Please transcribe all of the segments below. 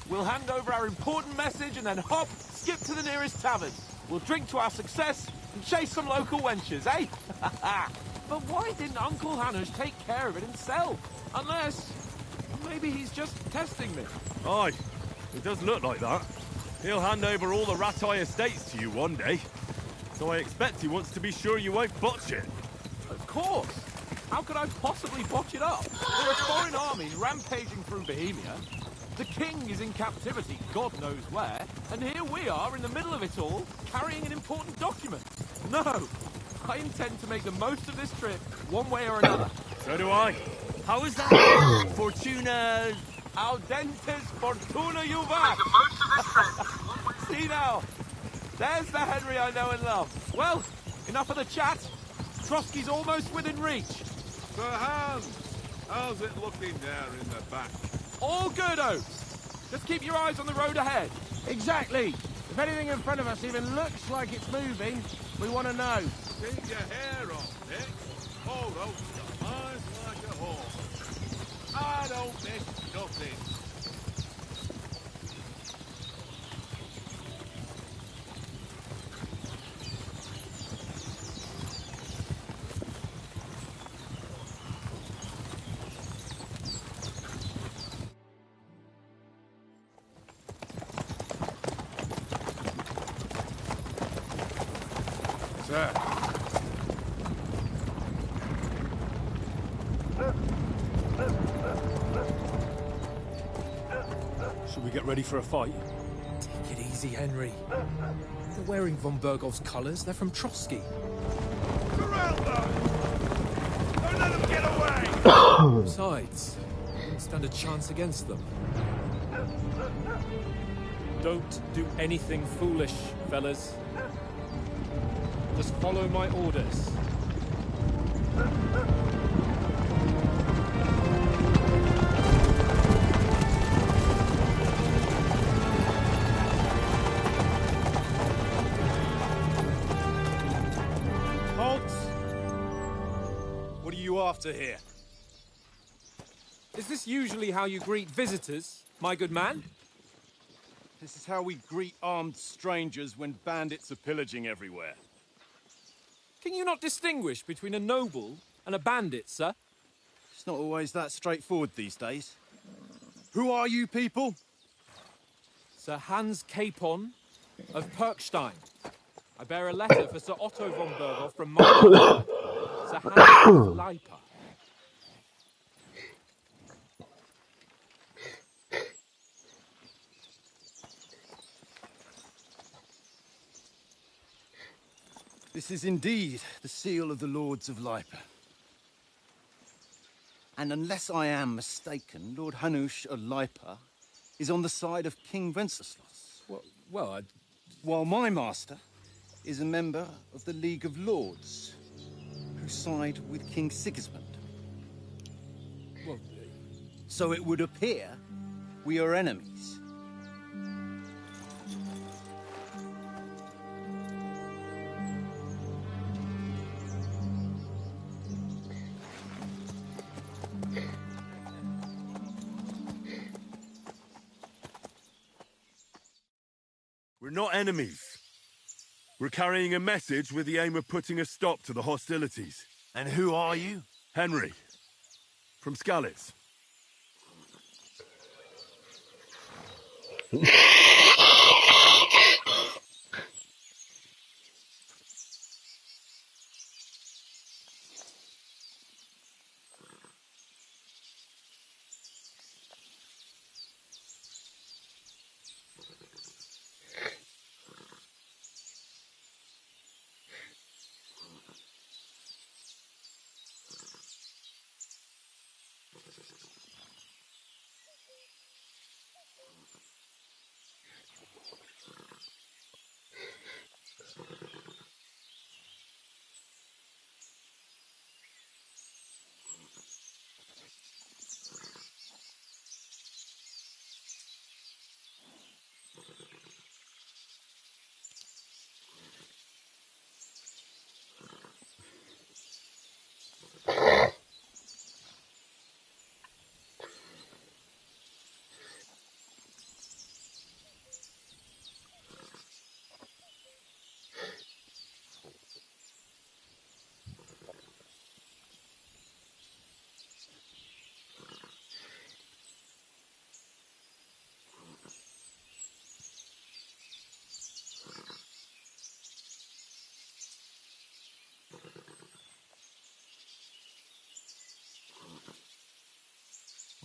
We'll hand over our important message and then hop, skip to the nearest tavern. We'll drink to our success and chase some local wenches, eh? But why didn't Uncle Hanush take care of it himself? Unless... maybe he's just testing me. Aye, it does look like that. He'll hand over all the Ratai estates to you one day. So I expect he wants to be sure you won't botch it. Of course. How could I possibly botch it up? There are foreign armies rampaging through Bohemia. The king is in captivity, God knows where. And here we are in the middle of it all, carrying an important document. No, I intend to make the most of this trip, one way or another. So do I. How is that? Fortuna... Audentes fortuna juvat. Make the most of this trip. See now, there's the Henry I know and love. Well, enough of the chat. Trotsky's almost within reach. Sir Hans, how's it looking there in the back? All good, Oates. Just keep your eyes on the road ahead. Exactly. If anything in front of us even looks like it's moving, we want to know. Keep your hair on, Nick. Old Oates eyes like a horse. I don't miss nothing. Sir. Should we get ready for a fight? Take it easy, Henry. They're wearing von Bergov's colours. They're from Trotsky. Surround them! Don't let them get away! Besides, we don't stand a chance against them. Don't do anything foolish, fellas. Just follow my orders. Halt! What are you after here? Is this usually how you greet visitors, my good man? This is how we greet armed strangers when bandits are pillaging everywhere. Can you not distinguish between a noble and a bandit, sir? It's not always that straightforward these days. Who are you people? Sir Hans Capon of Perkstein. I bear a letter for Sir Otto von Berghoff from my master, Sir Hans of Leipa. This is indeed the seal of the Lords of Leipa. And unless I am mistaken, Lord Hanush of Leipa is on the side of King Wenceslas. While my master is a member of the League of Lords, who side with King Sigismund. So it would appear we are enemies. We're not enemies. We're carrying a message with the aim of putting a stop to the hostilities. And who are you? Henry. From Skalitz.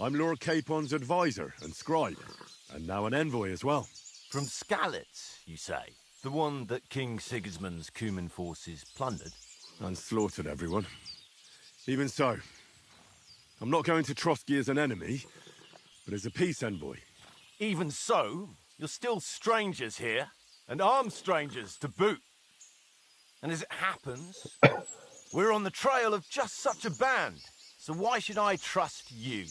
I'm Lord Capon's advisor and scribe, and now an envoy as well. From Skalitz, you say? The one that King Sigismund's Cuman forces plundered? And slaughtered everyone. Even so, I'm not going to Trotsky as an enemy, but as a peace envoy. Even so, you're still strangers here, and armed strangers to boot. And as it happens, we're on the trail of just such a band, so why should I trust you?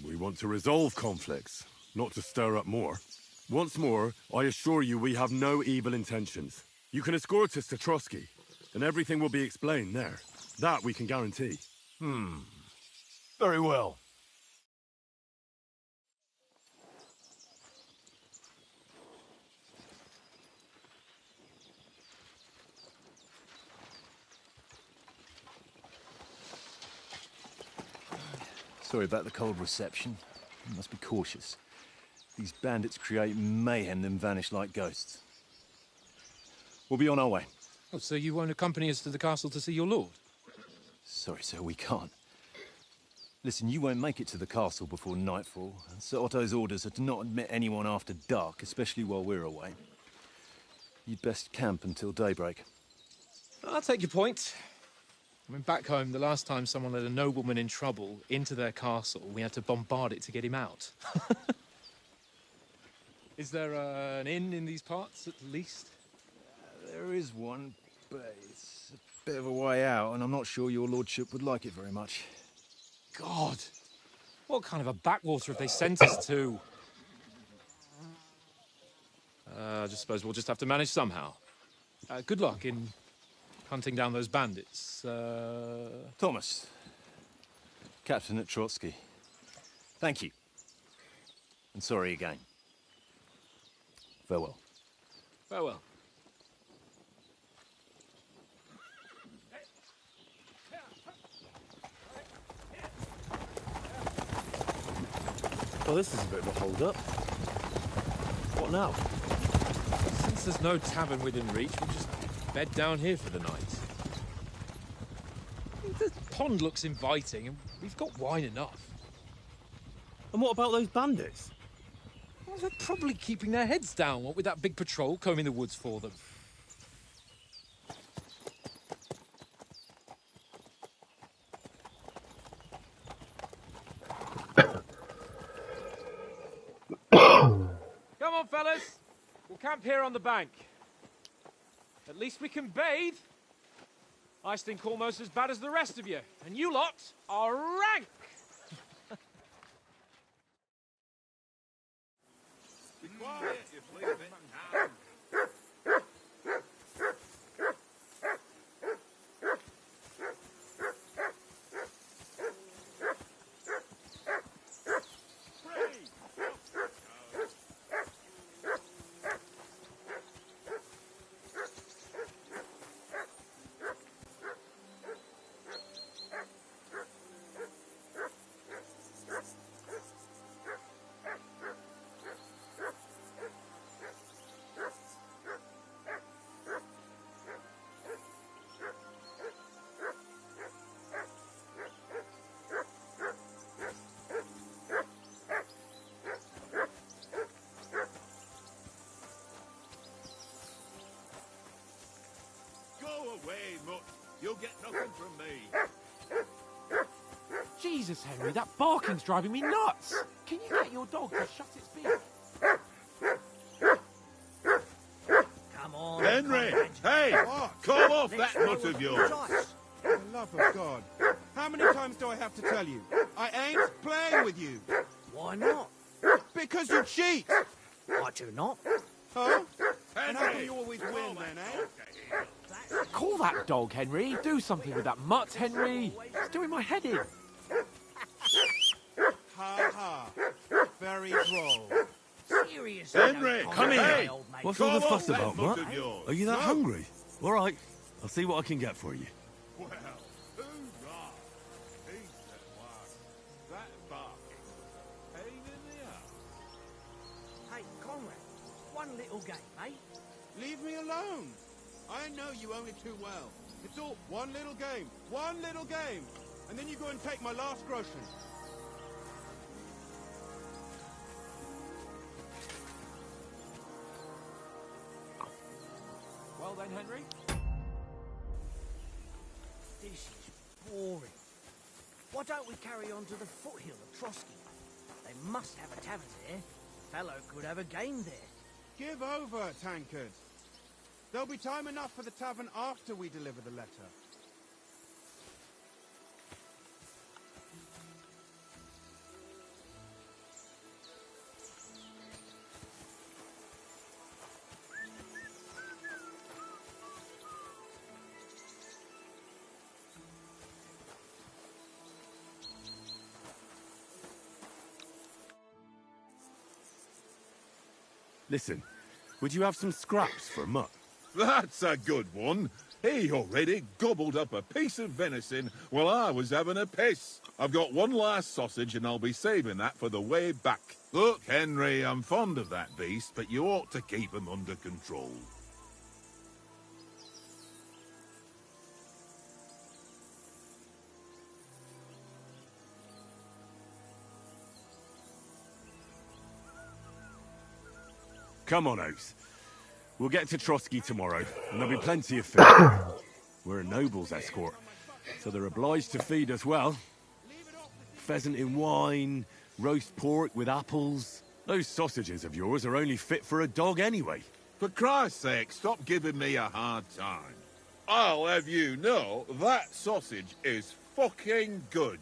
We want to resolve conflicts, not to stir up more. Once more, I assure you we have no evil intentions. You can escort us to Trotsky, and everything will be explained there. That we can guarantee. Very well. Sorry about the cold reception. You must be cautious. These bandits create mayhem, then vanish like ghosts. We'll be on our way. Oh, so you won't accompany us to the castle to see your lord? Sorry, sir, we can't. Listen, you won't make it to the castle before nightfall. Sir Otto's orders are to not admit anyone after dark, especially while we're away. You'd best camp until daybreak. I'll take your point. I mean, back home, the last time someone let a nobleman in trouble into their castle, we had to bombard it to get him out. Is there an inn in these parts, at least? There is one, but it's a bit of a way out, and I'm not sure your lordship would like it very much. God! What kind of a backwater have they sent us to? I just suppose we'll just have to manage somehow. Good luck in hunting down those bandits. Thomas, captain at Trotsky. Thank you. And sorry again. Farewell. Farewell. Well, this is a bit of a hold-up. What now? Since there's no tavern within reach, we'll just bed down here for the night. The pond looks inviting, and we've got wine enough. And what about those bandits? Well, they're probably keeping their heads down, what with that big patrol combing the woods for them. fellas. We'll camp here on the bank. At least we can bathe. I stink almost as bad as the rest of you, and you lot are rank. Be quiet, you fleabit. Go away, mutt. You'll get nothing from me. Jesus, Henry, that barking's driving me nuts. Can you get your dog to shut its beak? Come on. Henry! Conrad. Hey! What? Call off Let's that roll mutt a of few yours. dice. For the love of God. How many times do I have to tell you? I ain't playing with you. Why not? Because you cheat. I do not. Huh? And how come Henry! you always win then, eh? Call that dog, Henry. Do something with that mutt, Henry. It's doing my head in. Ha ha. Very droll. Serious. Henry, come here. My old mate. What's all the Call fuss off that about, mutt Mutt? of yours. Are you that hungry? All right, I'll see what I can get for you. Well, hoorah! He's the one. That barking was a pain in the ass. Hey, Conrad. One little game, eh? Leave me alone. I know you only too well. It's all one little game. One little game. And then you go and take my last groschen. Well then, Henry. This is boring. Why don't we carry on to the foothill of Trotsky? They must have a tavern there. Fellow could have a game there. Give over, tankard. There'll be time enough for the tavern after we deliver the letter. Listen, would you have some scraps for Mutt? That's a good one. He already gobbled up a piece of venison while I was having a piss. I've got one last sausage and I'll be saving that for the way back. Look, Henry, I'm fond of that beast, but you ought to keep him under control. Come on, Oaks. We'll get to Trotsky tomorrow, and there'll be plenty of food. We're a noble's escort, so they're obliged to feed us well. Pheasant in wine, roast pork with apples. Those sausages of yours are only fit for a dog anyway. For Christ's sake, stop giving me a hard time. I'll have you know that sausage is fucking good.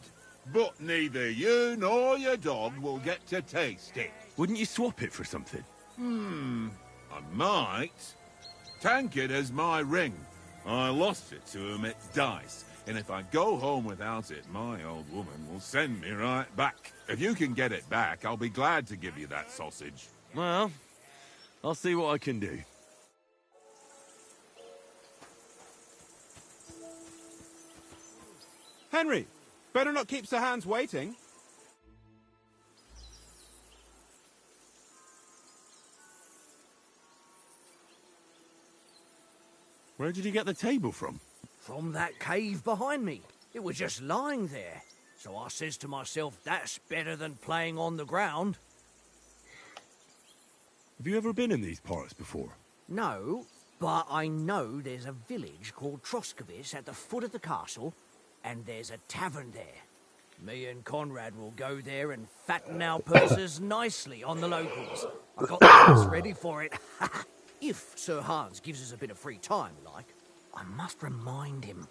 But neither you nor your dog will get to taste it. Wouldn't you swap it for something? I might. Tankard has my ring. I lost it to him at dice, and if I go home without it, my old woman will send me right back. If you can get it back, I'll be glad to give you that sausage. Well, I'll see what I can do. Henry, better not keep Sir Hans waiting. Where did you get the table from? From that cave behind me. It was just lying there. So I says to myself, that's better than playing on the ground. Have you ever been in these parts before? No, but I know there's a village called Troskowitz at the foot of the castle, and there's a tavern there. Me and Conrad will go there and fatten our purses nicely on the locals. I got the house ready for it. If Sir Hans gives us a bit of free time, like, I must remind him.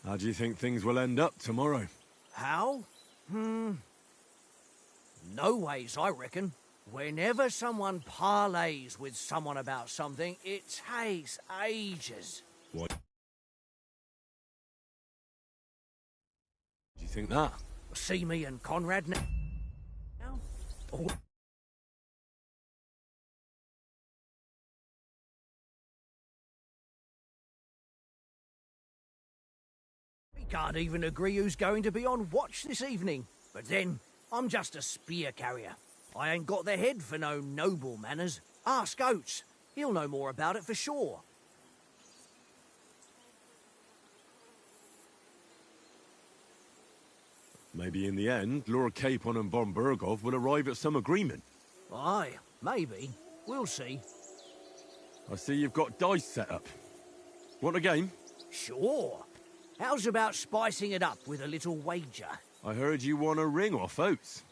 How do you think things will end up tomorrow? How? No ways, I reckon. Whenever someone parleys with someone about something, it takes ages. Why do you think that? See me and Conrad now? Oh. We can't even agree who's going to be on watch this evening. But then, I'm just a spear carrier. I ain't got the head for no noble manners. Ask Oates. He'll know more about it for sure. Maybe in the end, Lord Capon and von Berghoff will arrive at some agreement. Aye, maybe. We'll see. I see you've got dice set up. Want a game? Sure. How's about spicing it up with a little wager? I heard you won a ring off Oates.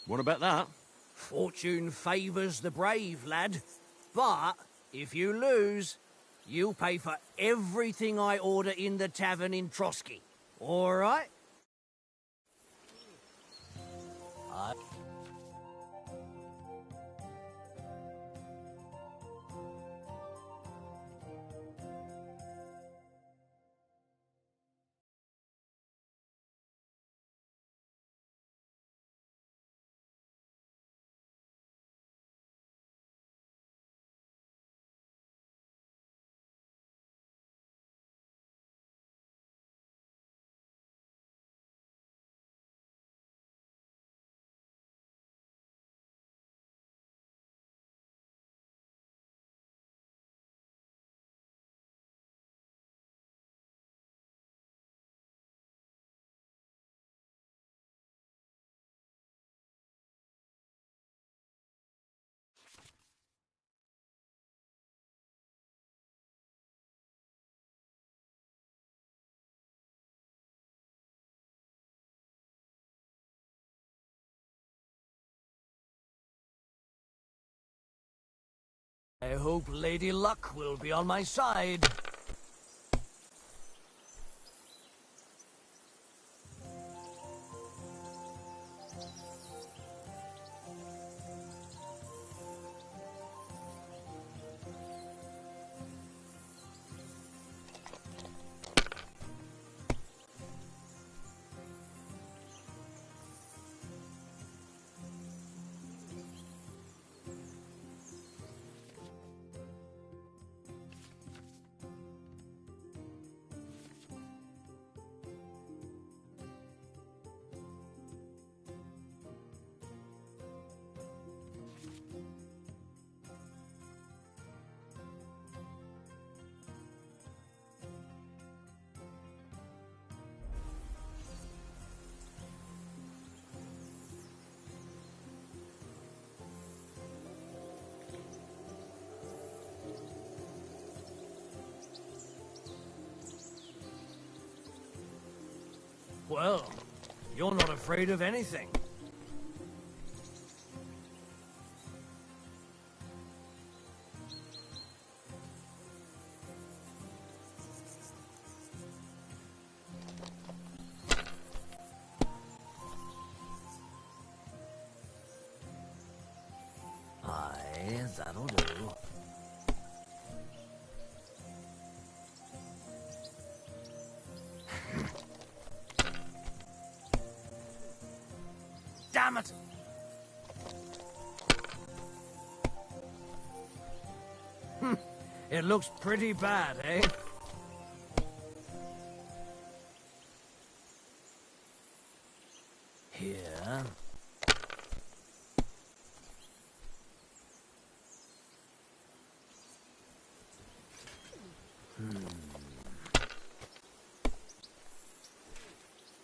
Want to bet that? Fortune favours the brave, lad. But if you lose, you'll pay for everything I order in the tavern in Trotsky. All right? I hope Lady Luck will be on my side. Well, you're not afraid of anything. Aye, that'll do. Damn it! It looks pretty bad, eh? Here.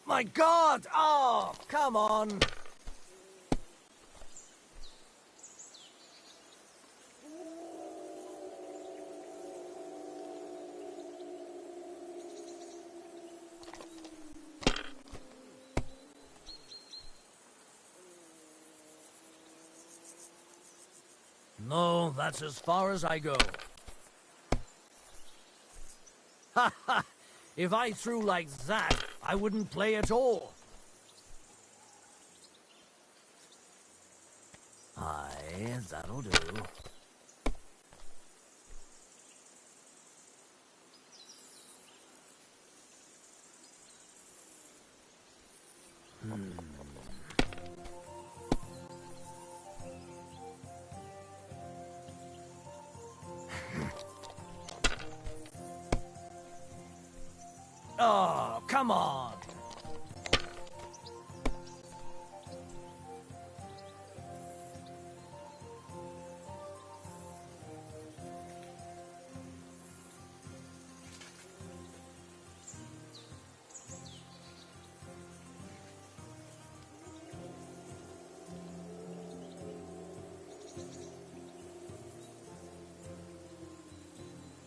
My God! Oh, come on! No, that's as far as I go. Ha ha! If I threw like that, I wouldn't play at all. Aye, that'll do. Oh, come on!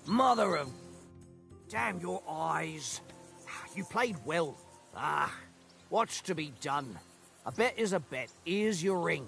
Mother of... Damn your eyes. You played well. Ah, what's to be done? A bet is a bet. Here's your ring.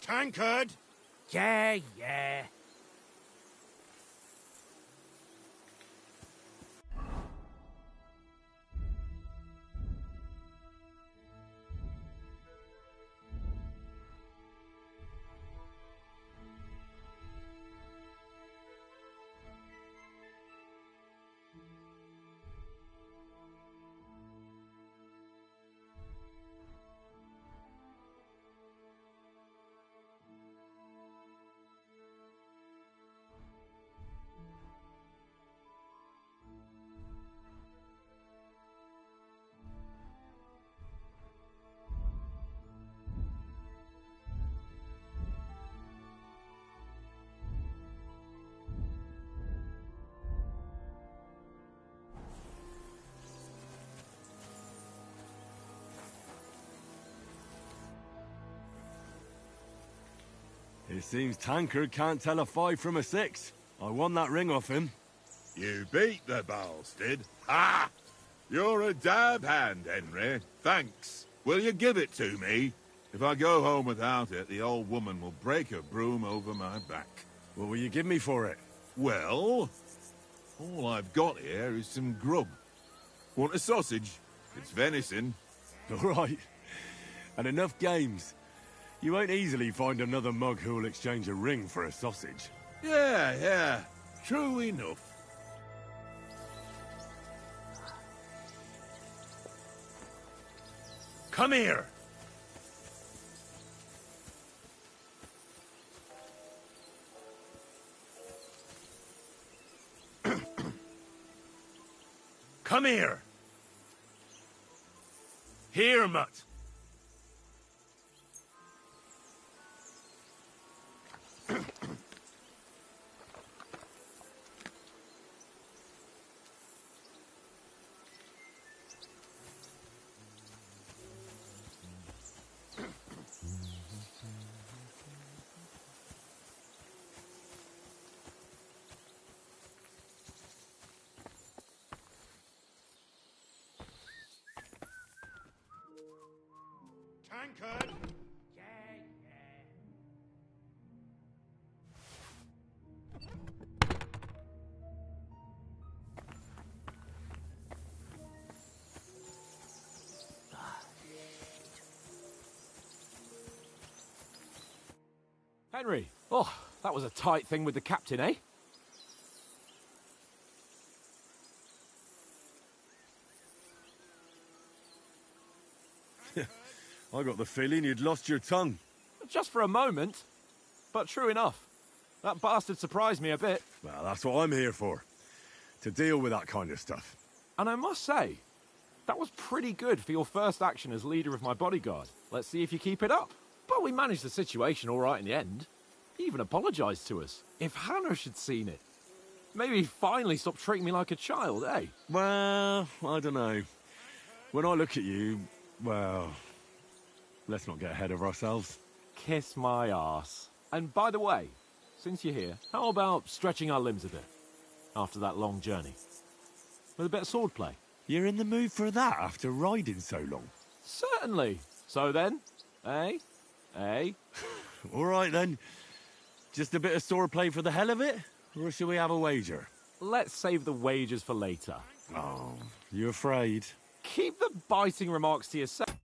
Tankard! Yeah, yeah. It seems Tankard can't tell a 5 from a 6. I won that ring off him. You beat the bastard. Ha! You're a dab hand, Henry. Thanks. Will you give it to me? If I go home without it, the old woman will break a broom over my back. What will you give me for it? Well, all I've got here is some grub. Want a sausage? It's venison. All right. And enough games. You won't easily find another mug who'll exchange a ring for a sausage. Yeah. True enough. Come here! Come here! Here, mutt! Tankard! Henry, oh, that was a tight thing with the captain, eh? I got the feeling you'd lost your tongue. Just for a moment. But true enough. That bastard surprised me a bit. Well, that's what I'm here for. To deal with that kind of stuff. And I must say, that was pretty good for your first action as leader of my bodyguard. Let's see if you keep it up. But we managed the situation all right in the end. He even apologised to us. If Hanush had seen it, maybe he'd finally stop treating me like a child, eh? Well, I don't know. When I look at you, well, let's not get ahead of ourselves. Kiss my arse. And by the way, since you're here, how about stretching our limbs a bit after that long journey? With a bit of swordplay. You're in the mood for that after riding so long? Certainly. So then, eh? Eh? All right then. Just a bit of swordplay for the hell of it? Or shall we have a wager? Let's save the wagers for later. Oh, you afraid? Keep the biting remarks to yourself.